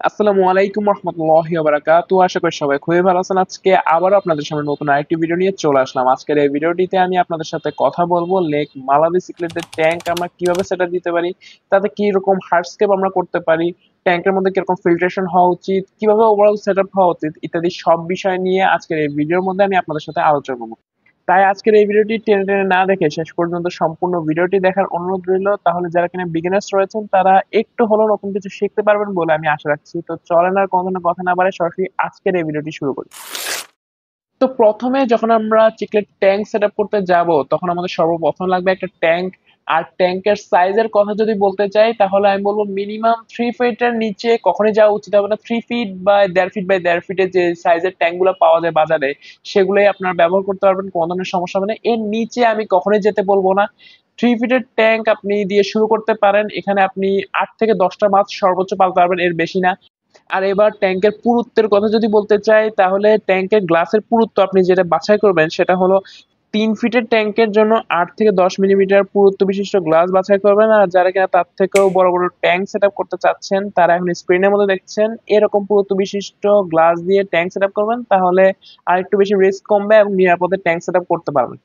আসসালামু আলাইকুম রহমতুল্লাহি ওয়া বারাকাতুহু। আশা করি সবাই খুবই ভালো আছেন। আজকে আবারও আপনাদের সামনে নতুন আরেকটি ভিডিও নিয়ে চলে আসলাম। আজকের এই ভিডিওটিতে আমি আপনাদের সাথে কথা বলবো লেক মালাবি সিক্রেটের ট্যাঙ্ক আমরা কিভাবে সেটআপ দিতে পারি, তাতে কি রকম হার্ডস্কেপ আমরা করতে পারি, ট্যাঙ্কের মধ্যে কিরকম ফিল্ট্রেশন হওয়া উচিত, কিভাবে ওভারঅল সেটআপ হওয়া উচিত ইত্যাদি সব বিষয় নিয়ে আজকের এই ভিডিওর মধ্যে আমি আপনাদের সাথে আলোচনা করব। তাই আজকের এই ভিডিওটি টেনে টেনে না দেখে শেষ পর্যন্ত সম্পূর্ণ ভিডিওটি দেখার অনুরোধ রইল। তাহলে যারা কিনা বিগিনার্স রয়েছেন তারা একটু হলেও নতুন কিছু শিখতে পারবেন বলে আমি আশা রাখছি। তো চলেন আর কোনো কথা না বাড়াই সরাসরি আজকের এই ভিডিওটি শুরু করি। তো প্রথমে যখন আমরা চিকলেট ট্যাঙ্ক সেটআপ করতে যাব তখন আমাদের সর্বপ্রথম লাগবে একটা ট্যাঙ্ক। আর ট্যাঙ্কের সাইজের কথা যদি বলতে চাই তাহলে আমি বলবো মিনিমাম 3 ফিটের নিচে কখনোই যাওয়া উচিত হবে না। 3 ফিট বা 1.5 ফিট যে সাইজের ট্যাঙ্ক গুলো পাওয়া যায় বাজারে সেগুলোই আপনারা ব্যবহার করতে পারবেন, কোনো ধরনের সমস্যা হবে না। এর নিচে আমি কখনোই যেতে বলবো না। 3 ফিটের ট্যাঙ্ক আপনি দিয়ে শুরু করতে পারেন। এখানে আপনি 8 থেকে 10টা মাছ সর্বোচ্চ পালতে পারবেন, এর বেশি না। আর এবার ট্যাঙ্কের পুরুত্বের কথা যদি বলতে চাই তাহলে ট্যাঙ্কের গ্লাসের পুরুত্ব আপনি যেটা বাছাই করবেন সেটা হলো 3 ফিটের ট্যাঙ্কের জন্য 8 থেকে 10 মিলিমিটার পুরুত্ব বিশিষ্ট গ্লাস বাছাই করবেন। আর যারা কিনা তার থেকেও বড় বড় ট্যাঙ্ক সেট আপ করতে চাচ্ছেন তারা এখন স্ক্রিনের মধ্যে দেখছেন এরকম পুরুত্ব বিশিষ্ট গ্লাস দিয়ে ট্যাঙ্ক সেট আপ করবেন, তাহলে আর একটু বেশি রিস্ক কমবে এবং নিরাপদে ট্যাঙ্ক সেট আপ করতে পারবেন।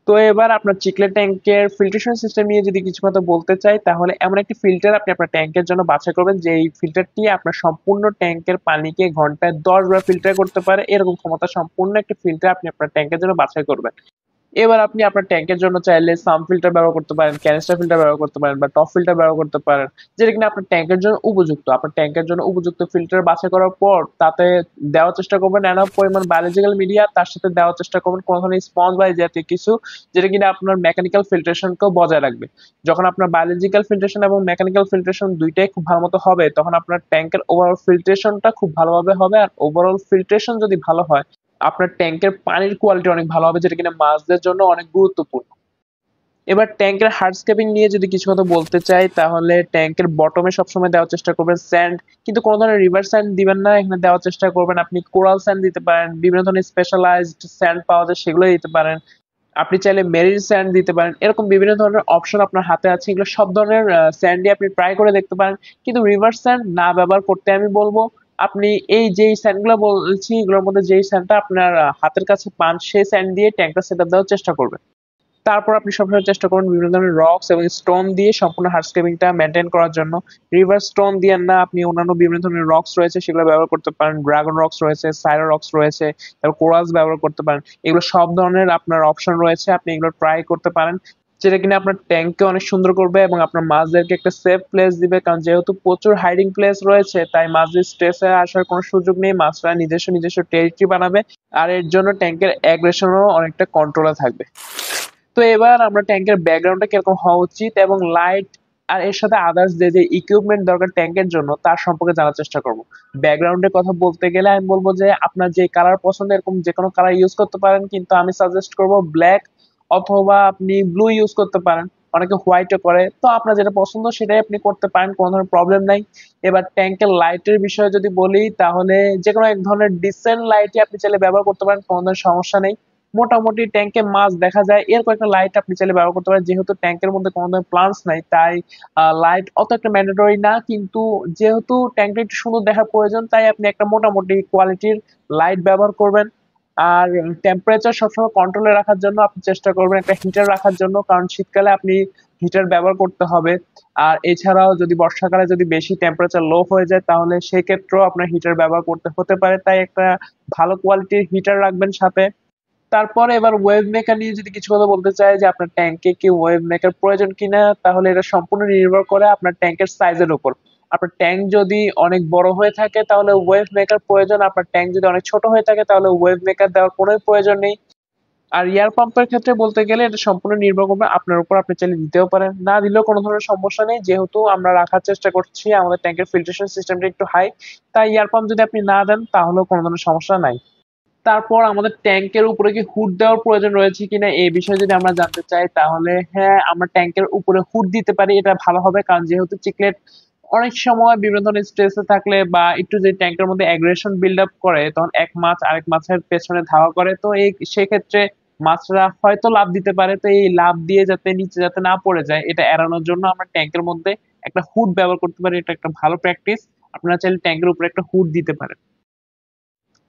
তো এবার আপনার চিকলেট ট্যাঙ্কের ফিল্ট্রেশন সিস্টেম নিয়ে যদি কিছু কথা বলতে চাই তাহলে এমন একটি ফিল্টার আপনি আপনার ট্যাঙ্কের জন্য বাছাই করবেন যে এই ফিল্টারটি আপনার সম্পূর্ণ ট্যাঙ্কের পানিকে ঘন্টায় 10 বার ফিল্টার করতে পারে, এরকম ক্ষমতা সম্পূর্ণ একটি ফিল্টার আপনি আপনার ট্যাঙ্কের জন্য বাছাই করবেন। এবার আপনি আপনার ট্যাঙ্কের জন্য চাইলে সাম ফিল্টার ব্যবহার করতে পারেন, ক্যানিস্টার ফিল্টার ব্যবহার করতে পারেন বা টপ ফিল্টার ব্যবহার করতে পারেন, যেটা কিনা আপনার ট্যাঙ্কের জন্য উপযুক্ত। আপনার ট্যাঙ্কের জন্য উপযুক্ত ফিল্টার বাছাই করার পর তাতে দেওয়ার চেষ্টা করবেন এনাফ পরিমাণ বায়োলজিক্যাল মিডিয়া, তার সাথে দেওয়ার চেষ্টা করবেন কোনো ধরনের স্পঞ্জ বা এই জাতীয় কিছু, যেটা কিনা আপনার মেকানিক্যাল ফিল্ট্রেশনকেও বজায় রাখবে। যখন আপনার বায়োলজিক্যাল ফিল্ট্রেশন এবং মেকানিক্যাল ফিল্ট্রেশন দুইটাই খুব ভালো মতো হবে তখন আপনার ট্যাঙ্কের ওভারঅল ফিল্ট্রেশনটা খুব ভালোভাবে হবে। আর ওভারঅল ফিল্ট্রেশন যদি ভালো হয় আপনার ট্যাঙ্কের পানির কোয়ালিটি অনেক ভালো হবে, যেটা কিনা মাছদের জন্য অনেক গুরুত্বপূর্ণ। এবার ট্যাঙ্কের হার্ডস্কেপিং নিয়ে যদি কিছু কথা বলতে চাই তাহলে ট্যাঙ্কের বটমে সবসময় দেওয়ার চেষ্টা করবেন স্যান্ড, কিন্তু কোনো ধরনের রিভার স্যান্ড দিবেন না। এখানে দেওয়ার চেষ্টা করবেন আপনি কোরাল স্যান্ড দিতে পারেন, বিভিন্ন ধরনের স্পেশালাইজড স্যান্ড পাওয়া যায় সেগুলো দিতে পারেন। আপনি চাইলে মেরিন স্যান্ড দিতে পারেন, এরকম বিভিন্ন ধরনের অপশন আপনার হাতে আছে। এগুলো সব ধরনের স্যান্ডই আপনি ট্রাই করে দেখতে পারেন, কিন্তু রিভার স্যান্ড না ব্যবহার করতে আমি বলবো। আপনি এই যেই স্যান্ডগুলো বলছি এগুলোর মধ্যে যেই স্যান্ডটা আপনার হাতের কাছে পান সেই স্যান্ড দিয়ে ট্যাঙ্কটা সেট আপ দেওয়ার চেষ্টা করবেন। তারপর আপনি সবসময় চেষ্টা করুন বিভিন্ন ধরনের রক্স এবং স্টোন দিয়ে সম্পূর্ণ হার্ডস্কেপিংটা মেনটেন করার জন্য। রিভার স্টোন দিয়েন না, আপনি অন্যান্য বিভিন্ন ধরনের রক্স রয়েছে সেগুলো ব্যবহার করতে পারেন। ড্রাগন রক্স রয়েছে, সাইরা রক্স রয়েছে, তারপর কোরালস ব্যবহার করতে পারেন। এগুলো সব ধরনের আপনার অপশন রয়েছে, আপনি এগুলো ট্রাই করতে পারেন, যেটা কিনা আপনার ট্যাঙ্ককে অনেক সুন্দর করবে এবং আপনার মাছদেরকে একটা সেফ প্লেস দিবে। কারণ যেহেতু প্রচুর হাইডিং প্লেস রয়েছে তাই মাছদের স্ট্রেসে আসার কোনো সুযোগ নেই, মাছরা নিজস্ব নিজস্ব টেরিটরি বানাবে। আর এর জন্য ট্যাঙ্কের অ্যাগ্রেশনও অনেকটা কন্ট্রোলে থাকবে। তো এবার আমরা ট্যাঙ্কের ব্যাকগ্রাউন্ডটা কিরকম হওয়া উচিত এবং লাইট আর এর সাথে আদার্স যে ইকুইপমেন্ট দরকার ট্যাঙ্কের জন্য তার সম্পর্কে জানার চেষ্টা করব। ব্যাকগ্রাউন্ডের কথা বলতে গেলে আমি বলবো যে আপনার যে কালার পছন্দ এরকম যে কোনো কালার ইউজ করতে পারেন, কিন্তু আমি সাজেস্ট করব ব্ল্যাক অথবা আপনি ব্লু ইউজ করতে পারেন। অনেকে হোয়াইটও করে, তো আপনার যেটা পছন্দ সেটাই আপনি করতে পারেন, কোনো ধরনের প্রবলেম নাই। এবার ট্যাঙ্কের লাইটের বিষয়ে যদি বলি তাহলে যে কোনো এক ধরনের ডিসেন্ট লাইটই আপনি চাইলে ব্যবহার করতে পারেন, কোনো ধরনের সমস্যা নেই। মোটামুটি ট্যাঙ্কে মাছ দেখা যায় এর কয়েকটা লাইট আপনি চাইলে ব্যবহার করতে পারেন। যেহেতু ট্যাঙ্কের মধ্যে কোনো ধরনের প্লান্টস নাই তাই লাইট অত একটা ম্যান্ডেটরি না, কিন্তু যেহেতু ট্যাঙ্কটা একটু সুন্দর দেখার প্রয়োজন তাই আপনি একটা মোটামুটি কোয়ালিটির লাইট ব্যবহার করবেন। আর টেম্পারেচার সবসময় কন্ট্রোলে রাখার জন্য আপনি চেষ্টা করবেন একটা হিটার রাখার জন্য, কারণ শীতকালে আপনি হিটার ব্যবহার করতে হবে। আর এছাড়াও যদি বর্ষাকালে যদি বেশি টেম্পারেচার লো হয়ে যায় তাহলে সেক্ষেত্রেও আপনার হিটার ব্যবহার করতে হতে পারে, তাই একটা ভালো কোয়ালিটির হিটার রাখবেন সাথে। তারপরে এবার ওয়েভ মেকার নিয়ে যদি কিছু কথা বলতে চাই যে আপনার ট্যাঙ্কে কি ওয়েভ মেকার প্রয়োজন কিনা, তাহলে এটা সম্পূর্ণ নির্ভর করে আপনার ট্যাঙ্কের সাইজের উপর। আপনার ট্যাঙ্ক যদি অনেক বড় হয়ে থাকে তাহলে ওয়েভ মেকার প্রয়োজন, আপনার ট্যাঙ্ক যদি অনেক ছোট হয়ে থাকে তাহলে ওয়েভ মেকার দেওয়ার কোনো প্রয়োজন নেই। আর এয়ার পাম্পের ক্ষেত্রে বলতে গেলে এটা সম্পূর্ণ নির্ভর করবে আপনার উপর, আপনি চাইলে দিতেও পারেন না দিলেও কোনো ধরনের সমস্যা নেই, যেহেতু আমরা রাখার চেষ্টা করছি আমাদের ট্যাঙ্কের ফিল্ট্রেশন সিস্টেমটা একটু হাই, তাই এয়ার পাম্প যদি আপনি না দেন তাহলেও কোনো ধরনের সমস্যা নাই। তারপর আমাদের ট্যাঙ্কের উপরে কি হুড দেওয়ার প্রয়োজন রয়েছে কিনা এই বিষয়ে যদি আমরা জানতে চাই তাহলে হ্যাঁ, আমরা ট্যাঙ্কের উপরে হুড দিতে পারি, এটা ভালো হবে। কারণ যেহেতু চিকলেট অনেক সময় বিভিন্ন ধরনের স্ট্রেসে থাকলে বা একটু যে ট্যাঙ্কের মধ্যে অ্যাগ্রেশন বিল্ড আপ করে তখন এক মাছ আরেক মাছের পেছনে ধাওয়া করে, তো এই সেক্ষেত্রে মাছরা হয়তো লাফ দিতে পারে। তো এই লাফ দিয়ে যাতে নিচে যাতে না পড়ে যায় এটা এড়ানোর জন্য আমরা ট্যাঙ্কের মধ্যে একটা হুড ব্যবহার করতে পারি, এটা একটা ভালো প্র্যাকটিস। আপনারা চাইলে ট্যাঙ্কের উপরে একটা হুড দিতে পারেন।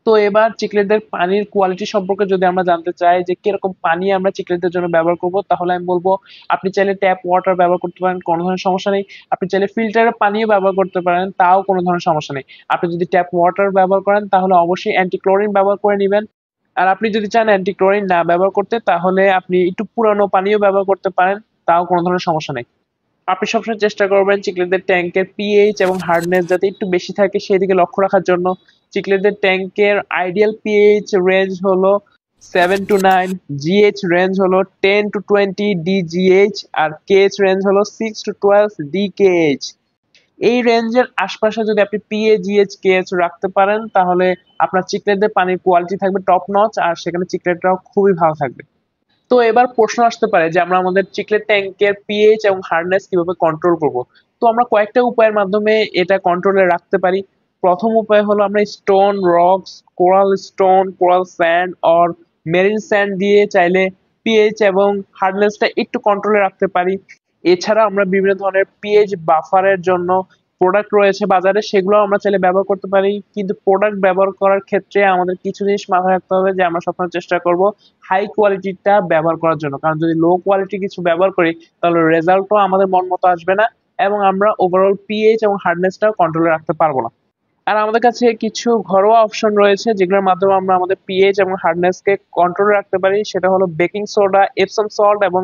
তো এবার চিকলেটদের পানির কোয়ালিটি সম্পর্কে যদি আমরা জানতে চাই যে কিরকম পানি আমরা চিকলেটদের জন্য ব্যবহার করব, তাহলে আমি বলবো আপনি চাইলে ট্যাপ ওয়াটার ব্যবহার করতে পারেন, কোনো ধরনের সমস্যা নেই। আপনি চাইলে ফিল্টারের পানিও ব্যবহার করতে পারেন, তাও কোনো ধরনের সমস্যা নেই। আপনি যদি ট্যাপ ওয়াটার ব্যবহার করেন তাহলে অবশ্যই অ্যান্টিক্লোরিন ব্যবহার করে নিবেন। আর আপনি যদি চান অ্যান্টিক্লোরিন না ব্যবহার করতে, তাহলে আপনি একটু পুরানো পানিও ব্যবহার করতে পারেন, তাও কোনো ধরনের সমস্যা নেই। আপনি সবসময় চেষ্টা করবেন চিকলেটদের ট্যাঙ্কের পিএইচ এবং হার্ডনেস যাতে একটু বেশি থাকে সেদিকে লক্ষ্য রাখার জন্য। চিকলেটদের ট্যাঙ্কের আইডিয়াল পিএইচ রেঞ্জ হলো 7 to 9, জিএইচ রেঞ্জ হলো 10 to 20 ডিজিএইচ, আর কেএইচ রেঞ্জ হলো 6 to 12 ডিকেএইচ। এই রেঞ্জের আশপাশে যদি আপনি পিএ, জিএইচ, কেএইচ রাখতে পারেন, তাহলে আপনার চিকলেটদের পানির কোয়ালিটি থাকবে টপ নচ, আর সেখানে চিকলেটটাও খুবই ভালো থাকবে। তো এবার প্রশ্ন আসতে পারে যে আমরা আমাদের চিকলেট ট্যাঙ্কের পিএইচ এবং হার্ডনেস কিভাবে কন্ট্রোল করব। তো আমরা কয়েকটা উপায়ের মাধ্যমে এটা কন্ট্রোলে রাখতে পারি। প্রথম উপায় হলো আমরা stone, rocks, coral stone, coral sand or marine sand দিয়ে চাইলে পিএইচ এবং হার্ডনেসটা একটু কন্ট্রোলে রাখতে পারি। এছাড়া আমরা বিভিন্ন ধরনের পিএইচ বাফারের জন্য প্রোডাক্ট রয়েছে বাজারে, সেগুলো আমরা চাইলে ব্যবহার করতে পারি। কিন্তু প্রোডাক্ট ব্যবহার করার ক্ষেত্রে আমাদের কিছু জিনিস মাথায় রাখতে হবে, যে আমরা সবসময় চেষ্টা করব হাই কোয়ালিটিটা ব্যবহার করার জন্য, কারণ যদি লো কোয়ালিটি কিছু ব্যবহার করি তাহলে রেজাল্টও আমাদের মন মতো আসবে না, এবং আমরা ওভারঅল পিএইচ এবং হার্ডনেসটাও কন্ট্রোলে রাখতে পারবো না। আর আমাদের কাছে কিছু ঘরোয়া অপশন রয়েছে যেগুলোর মাধ্যমে আমরা আমাদের পিএইচ এবং হার্ডনেসকে কন্ট্রোলে রাখতে পারি। সেটা হলো বেকিং সোডা, এপসম সল্ট এবং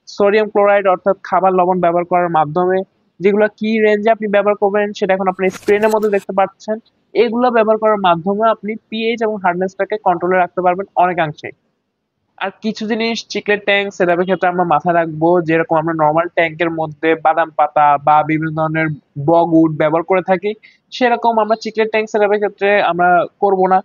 সোডিয়াম ক্লোরাইড অর্থাৎ খাবার লবণ ব্যবহার করার মাধ্যমে। যেগুলো কি রেঞ্জে আপনি ব্যবহার করবেন সেটা এখন আপনি স্ক্রিনের মধ্যে দেখতে পাচ্ছেন। এগুলো ব্যবহার করার মাধ্যমে আপনি পিএইচ এবং হার্ডনেসটাকে কন্ট্রোলে রাখতে পারবেন অনেকাংশে। আর কিছু জিনিস চিকলেট ট্যাঙ্ক সেটআপের ক্ষেত্রে আমরা মাথায় রাখবো, যেরকম আমরা নর্মাল ট্যাঙ্কের মধ্যে বাদাম পাতা বা বিভিন্ন ধরনের বগউড ব্যবহার করে থাকি, সেরকম আমরা চিকলেট ট্যাঙ্ক সেটআপের ক্ষেত্রে আমরা করব না।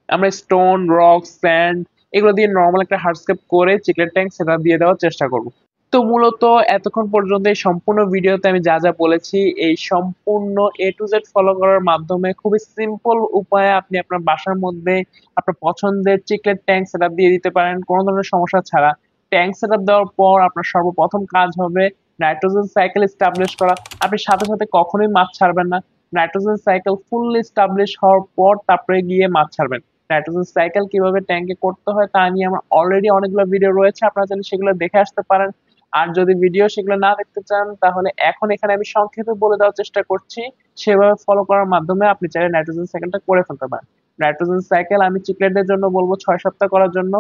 আমরা স্টোন, রক, স্যান্ড এগুলো দিয়ে নর্মাল একটা হার্ডস্কেপ করে চিকলেট ট্যাঙ্ক সেটআপ দিয়ে দেওয়ার চেষ্টা করব। তো মূলত এতক্ষণ পর্যন্ত এই সম্পূর্ণ ভিডিওতে আমি যা যা বলেছি, এই সম্পূর্ণ এ টু জেড ফলো করার মাধ্যমে খুবই সিম্পল উপায়ে আপনি আপনার বাসার মধ্যে আপনার পছন্দের চিকলেট ট্যাঙ্ক সেটআপ দিয়ে দিতে পারেন কোনো ধরনের সমস্যা ছাড়া। ট্যাঙ্ক সেটআপ দেওয়ার পর আপনার সর্বপ্রথম কাজ হবে নাইট্রোজেন সাইকেল এস্টাবলিশ করা। আপনি সাথে সাথে কখনোই মাছ ছাড়বেন না। নাইট্রোজেন সাইকেল ফুললি এস্টাবলিশ হওয়ার পর তারপরে গিয়ে মাছ ছাড়বেন। নাইট্রোজেন সাইকেল কিভাবে ট্যাঙ্কে করতে হয় তা নিয়ে আমার অলরেডি অনেকগুলো ভিডিও রয়েছে, আপনারা চাইলে সেগুলো দেখে আসতে পারেন। আর যদি ভিডিও সেগুলো না দেখতে চান, তাহলে এখন এখানে আমি সংক্ষেপে বলে দেওয়ার চেষ্টা করছি, সেভাবে ফলো করার মাধ্যমে আপনি চাইলে নাইট্রোজেন সাইকেলটা করে ফেলতে পারেন। নাইট্রোজেন সাইকেল আমি চিকলেটদের জন্য বলবো 6 সপ্তাহ করার জন্য।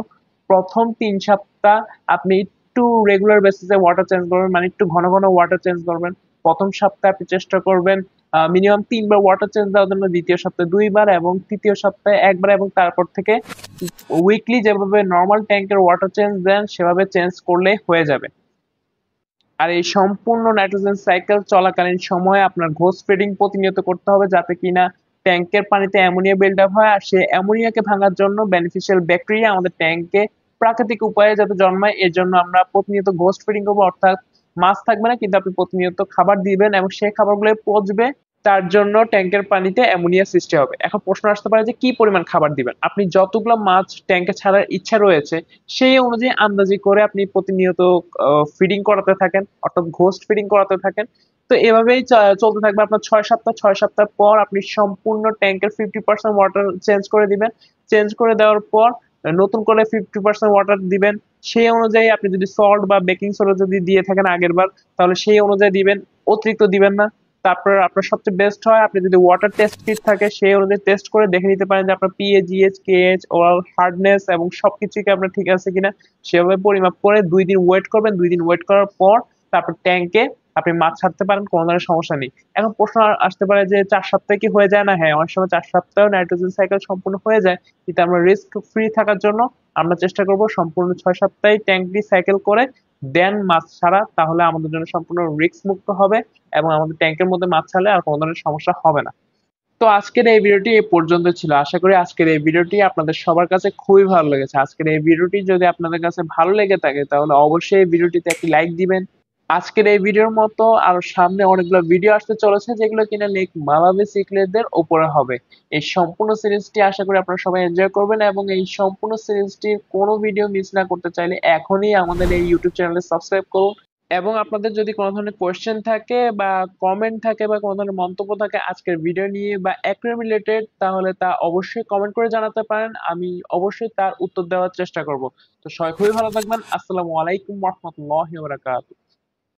প্রথম 3 সপ্তাহ আপনি একটু রেগুলার বেসিসে ওয়াটার চেঞ্জ করবেন, মানে একটু ঘন ঘন ওয়াটার চেঞ্জ করবেন। প্রথম সপ্তাহে আপনি চেষ্টা করবেন মিনিমাম 3 বার ওয়াটার চেঞ্জ দেওয়ার জন্য, দ্বিতীয় সপ্তাহে 2 বার এবং তৃতীয় সপ্তাহে 1 বার, এবং তারপর থেকে উইকলি যেভাবে নর্মাল ট্যাঙ্কের ওয়াটার চেঞ্জ দেন সেভাবে চেঞ্জ করলে হয়ে যাবে। আর এই সম্পূর্ণ নাইট্রোজেন সাইকেল চলাকালীন সময়ে আপনার ঘোষ ফিডিং প্রতিনিয়ত করতে হবে, যাতে কিনা ট্যাঙ্কের পানিতে অ্যামোনিয়া বিল্ড আপ হয়, আর সেই অ্যামোনিয়াকে ভাঙার জন্য বেনিফিশিয়াল ব্যাকটেরিয়া আমাদের ট্যাঙ্কে প্রাকৃতিক উপায়ে যাতে জন্মায়, এর জন্য আমরা প্রতিনিয়ত ঘোষ ফিডিং করবো। অর্থাৎ মাছ থাকবে না, কিন্তু আপনি প্রতিনিয়ত খাবার দিবেন এবং সেই খাবারগুলো পচবে, তার জন্য ট্যাঙ্কের পানিতে অ্যামোনিয়া সৃষ্টি হবে। এখন প্রশ্ন আসতে পারে যে কি পরিমাণ খাবার দিবেন। আপনি যতগুলো মাছ ট্যাঙ্কে ছাড়ার ইচ্ছা রয়েছে সেই অনুযায়ী আন্দাজি করে আপনি প্রতিনিয়ত ফিডিং করাতে থাকেন, অর্থাৎ ঘোস্ট ফিডিং করাতে থাকেন। তো এভাবেই চলতে থাকবে আপনার 6 সপ্তাহ। 6 সপ্তাহ পর আপনি সম্পূর্ণ ট্যাঙ্কের 50% ওয়াটার চেঞ্জ করে দিবেন। চেঞ্জ করে দেওয়ার পর নতুন করে 50% ওয়াটার দিবেন। সেই অনুযায়ী আপনি যদি সল্ট বা বেকিং সোডা যদি দিয়ে থাকেন আগের বার, তাহলে সেই অনুযায়ী দিবেন, অতিরিক্ত দিবেন না। তারপর আপনার সবচেয়ে বেস্ট হয় আপনি যদি ওয়াটার টেস্ট কিট থাকে সেই অনুযায়ী টেস্ট করে দেখে নিতে পারেন যে আপনার PA, GH, KH, oral hardness এবং সবকিছু কি আপনার ঠিক আছে কিনা। সেভাবে পরিমাপ করে 2 দিন ওয়েট করবেন। 2 দিন ওয়েট করার পর তারপর ট্যাঙ্কে আপনি মাছ ছাড়তে পারেন, কোনো ধরনের সমস্যা নেই। এখন প্রশ্ন আসতে পারে যে 4 সপ্তাহে কি হয়ে যায় না? হ্যাঁ, অনেক সময় 4 সপ্তাহেও নাইট্রোজেন সাইকেল সম্পূর্ণ হয়ে যায়, কিন্তু আমরা রিস্ক ফ্রি থাকার জন্য আমরা চেষ্টা করব সম্পূর্ণ 6 সপ্তাহে ট্যাঙ্কটি সাইকেল করে দেন মাছ ছাড়া, তাহলে আমাদের জন্য সম্পূর্ণ রিস্ক মুক্ত হবে এবং আমাদের ট্যাঙ্কের মধ্যে মাছ ছাড়লে আর কোনো ধরনের সমস্যা হবে না। তো আজকের এই ভিডিওটি এই পর্যন্ত ছিল। আশা করি আজকের এই ভিডিওটি আপনাদের সবার কাছে খুবই ভালো লেগেছে। আজকের এই ভিডিওটি যদি আপনাদের কাছে ভালো লেগে থাকে তাহলে অবশ্যই এই ভিডিওটিতে একটি লাইক দিবেন। আজকের এই ভিডিওর মতো আরো সামনে অনেকগুলো ভিডিও আসতে চলেছে, যেগুলো কিনা লেক মালাবি সিকলেটদের উপরে হবে। এই সম্পূর্ণ সিরিজটি আশা করি আপনারা সবাই এনজয় করবেন, এবং এই সম্পূর্ণ সিরিজটির কোনো ভিডিও মিস না করতে চাইলে এখনই আমাদের এই ইউটিউব চ্যানেলে সাবস্ক্রাইব করুন এবং আপনাদের যদি কোনো ধরনের কোয়েশ্চেন থাকে বা কমেন্ট থাকে বা কোনো ধরনের মন্তব্য থাকে আজকের ভিডিও নিয়ে বা অ্যাকুয়ারিয়াম রিলেটেড, তাহলে তা অবশ্যই কমেন্ট করে জানাতে পারেন। আমি অবশ্যই তার উত্তর দেওয়ার চেষ্টা করব। তো সবাই খুবই ভালো থাকবেন। আসসালামু আলাইকুম ওয়া রাহমাতুল্লাহি ওয়া বারাকাতুহু।